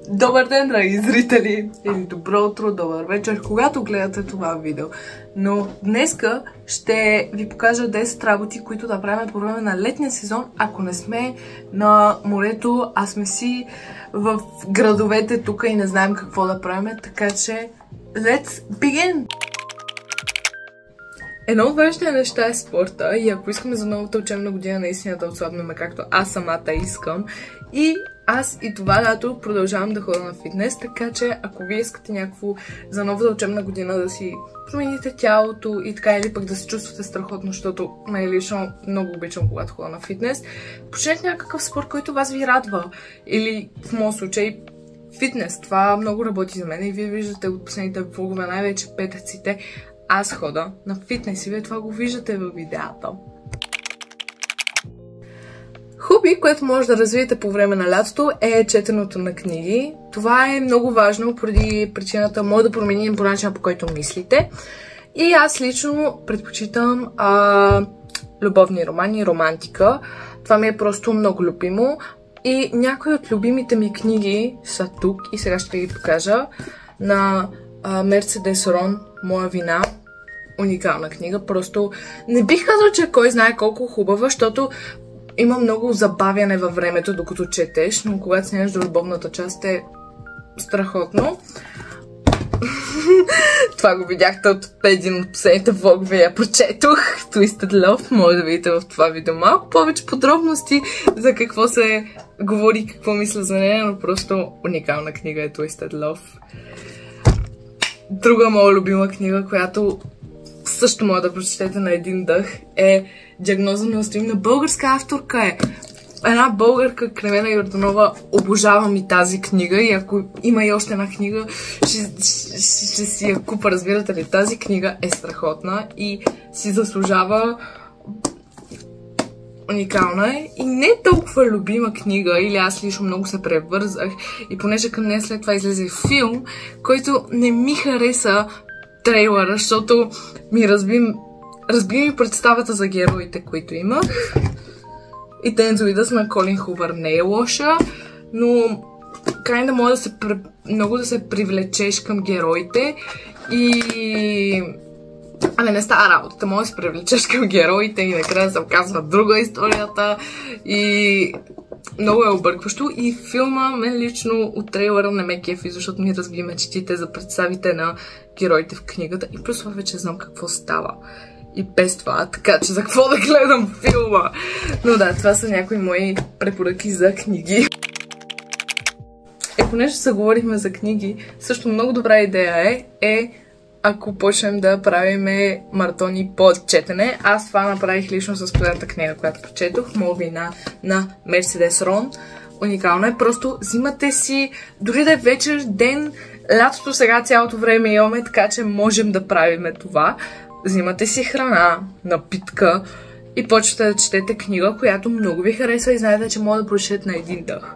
Добър ден, драги зрители! Или добро утро, добър вечер, когато гледате това видео. Но днеска ще ви покажа 10 работи, които да правим по време на летния сезон, ако не сме на морето, а сме си в градовете тук и не знаем какво да правим. Така че, let's begin! Едно от важните неща е спорта и ако искаме за новата учебна година наистина да отслабнем, както аз самата искам, и аз и това лято продължавам да ходя на фитнес, така че ако вие искате някакво за новата учебна година да си промените тялото и така, или пък да се чувствате страхотно, защото лично много обичам когато ходя на фитнес, почнете някакъв спорт, който вас ви радва. Или в моят случай фитнес. Това много работи за мен и вие виждате от последните влогове, най-вече петъците. Аз хода на фитнес и вие това го виждате в видеята. Хоби, което може да развиете по време на лятото, е четенето на книги. Това е много важно поради причината може да променим по начина, по който мислите. И аз лично предпочитам любовни романи, романтика. Това ми е просто много любимо. И някои от любимите ми книги са тук и сега ще ги покажа. На Мерцедес Рон, Моя вина. Уникална книга. Просто не бих казал, че кой знае колко хубава, защото има много забавяне във времето, докато четеш, но когато снемеш до любовната част е страхотно. Това го видяхте от един от последните влогове, я прочетох. Twisted Love, може да видите в това видео малко повече подробности за какво се говори, какво мисля за нея, но просто уникална книга е Twisted Love. Друга моя любима книга, която също може да прочетете на един дъх, е Диагноза неустоима. Българска авторка е. Една българка, Кремена Йорданова. Обожавам и тази книга и ако има и още една книга, ще си я купа, разбирате ли? Тази книга е страхотна и си заслужава. Уникална е и не е толкова любима книга, или аз лично много се превързах и понеже към нея след това излезе филм, който не ми хареса трейлъра, защото ми разби ми представата за героите, които имах. И Тензоидъс на Колин Хувър не е лоша, но край да може много да се привлечеш към героите и... не става работата, може да се привлечеш към героите и накрая да се оказва друга историята и много е объркващо. И филма мен лично от трейлера не ме кефи, защото ми разби мечтите за представите на героите в книгата и плюс това вече знам какво става и без това, така че за какво да гледам филма. Но да, това са някои мои препоръки за книги. Понеже се говорихме за книги, също много добра идея е ако почнем да правим маратони по четене. Аз това направих лично с последната книга, която прочетох. Моя вина на Мерцедес Рон. Уникално е. Просто взимате си, дори да е вечер, ден, лятото сега цялото време имаме, така че можем да правим това. Взимате си храна, напитка и почвате да четете книга, която много ви харесва и знаете, че може да прочетете на един дъх,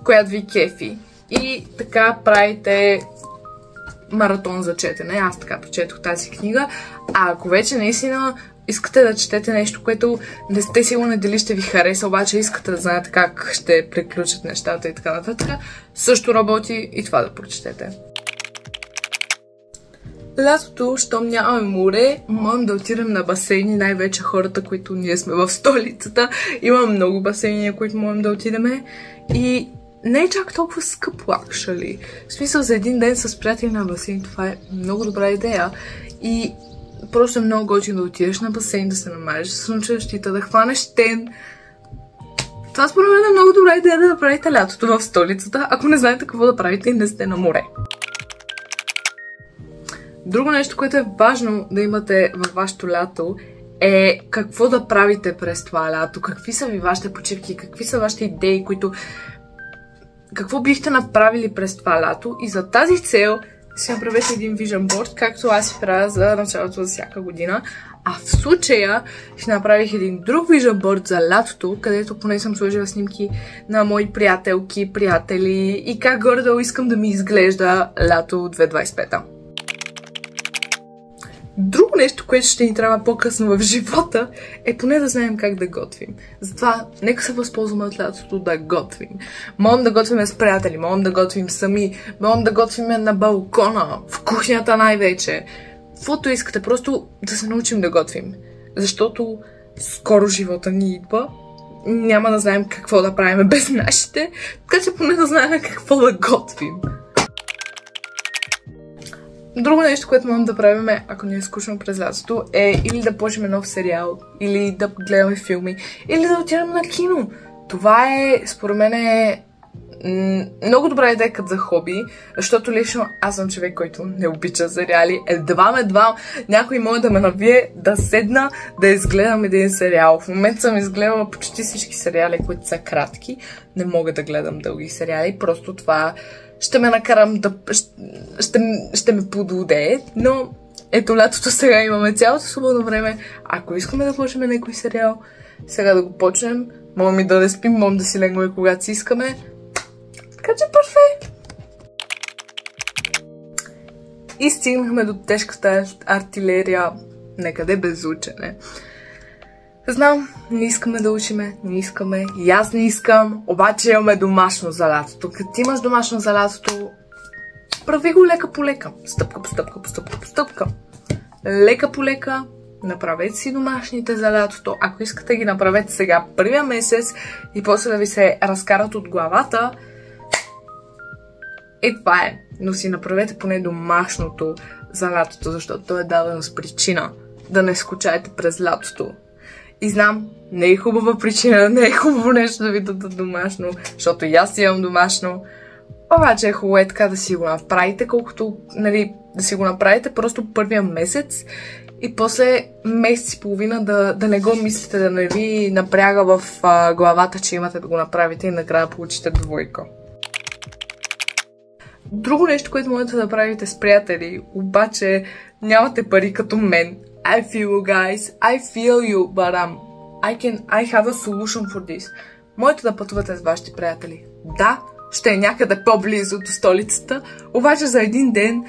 която ви кефи. И така правите маратон за четене. Аз така прочетох тази книга. А ако вече наистина искате да четете нещо, което не сте сигурни дали ще ви хареса, обаче искате да знаете как ще приключат нещата и така нататък, също работи и това да прочетете. Лятото, щом нямаме море, можем да отидем на басейни, най-вече хората, които ние сме в столицата. Има много басейни, които можем да отидем и не е чак толкова скъп лакшали. В смисъл, за един ден с приятели на басейн, това е много добра идея. И просто е много готино да отидеш на басейн, да се намажеш с слънчевищите, да хванеш тен. Това според мен е много добра идея да направите лятото в столицата, ако не знаете какво да правите и не сте на море. Друго нещо, което е важно да имате във вашето лято, е какво да правите през това лято. Какви са ви вашите почивки, какви са вашите идеи, какво бихте направили през това лято, и за тази цел си направете един vision board, както аз си правя за началото за всяка година. А в случая ще направих един друг vision board за лятото, където поне съм сложила снимки на мои приятелки, приятели и как горе-долу искам да ми изглежда лято 2025. Друго нещо, което ще ни трябва по-късно в живота, е поне да знаем как да готвим. Затова нека се възползваме от лятото да готвим. Можем да готвим с приятели, можем да готвим сами, можем да готвим на балкона, в кухнята най-вече. Каквото искате, просто да се научим да готвим. Защото скоро живота ни идва, няма да знаем какво да правим без нашите, така че поне да знаем какво да готвим. Друго нещо, което можем да правим, ако ни е скучно през лятото, е или да почнем нов сериал, или да гледаме филми, или да отидем на кино. Това е, според мен, много добра идея като за хоби, защото лично аз съм човек, който не обича сериали. Едва някой може да ме навие да седна да изгледам един сериал. В момента съм изгледала почти всички сериали, които са кратки. Не мога да гледам дълги сериали, просто това ще ме накарам да... ще ме подлудее, но ето лятото сега имаме цялото свободно време. Ако искаме да почнем някой сериал, сега да го почнем. Можем и да спим, можем да си легнем когато си искаме. Така че парфе! И стигнахме до тежката артилерия, некъде без учене. Знам, не искаме да учиме, не искаме, и аз не искам, обаче имаме домашно за лятото. Като имаш домашно за лятото, прави го лека по лека. Стъпка по стъпка, по стъпка по стъпка. Лека по лека, направете си домашните за лятото. Ако искате ги направете сега първия месец и после да ви се разкарат от главата, това е. Но си направете поне домашното за лятото, защото то е дадено с причина да не скучаете през лятото. И знам, не е хубава причина, не е хубаво нещо да ви дадат домашно, защото и аз имам домашно. Обаче е хубаво е така да си го направите, колкото, нали, да си го направите просто първия месец и после месец и половина да не го мислите, да не ви напряга в главата, че имате да го направите и накрая получите двойка. Друго нещо, което можете да правите с приятели, обаче нямате пари като мен. I feel you guys, I feel you, but I have a solution for this. Можете да пътувате с вашите приятели. Да, ще е някъде по-близо до столицата, обаче за един ден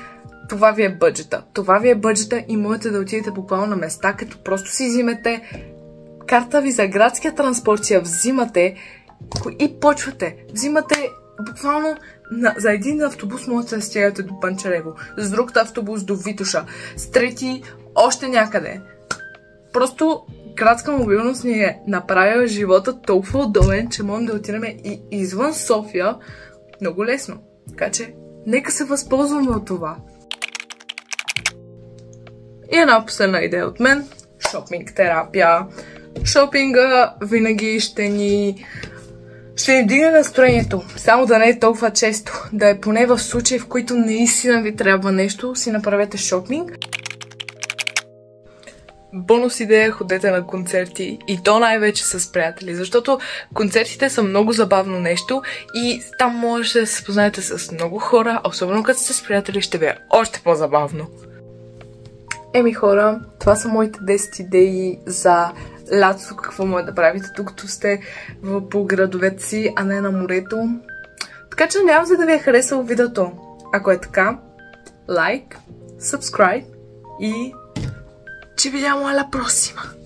това ви е бъджета. Това ви е бъджета и можете да отидете буквално на места, като просто си взимете карта ви за градския транспорт, си я взимате и почвате. Взимате буквално за един автобус можете да стигате до Панчарево, с друг автобус до Витоша, с трети още някъде. Просто градска мобилност ни е направила живота толкова удобен, че можем да отидем и извън София много лесно. Така че, нека се възползваме от това. И една последна идея от мен. Шопинг терапия. Шопинга винаги ще ни вдигне настроението. Само да не е толкова често. Да е поне в случаи, в които наистина ви трябва нещо, си направете шопинг. Бонус идея, ходете на концерти и то най-вече с приятели, защото концертите са много забавно нещо и там можете да се познаете с много хора, особено като сте с приятели ще ви е още по-забавно. Еми хора, това са моите 10 идеи за лятото, какво може да правите, докато сте по градовете си, а не на морето. Така че надявам се да ви е харесало видеото. Ако е така, лайк, subscribe и ci vediamo alla prossima!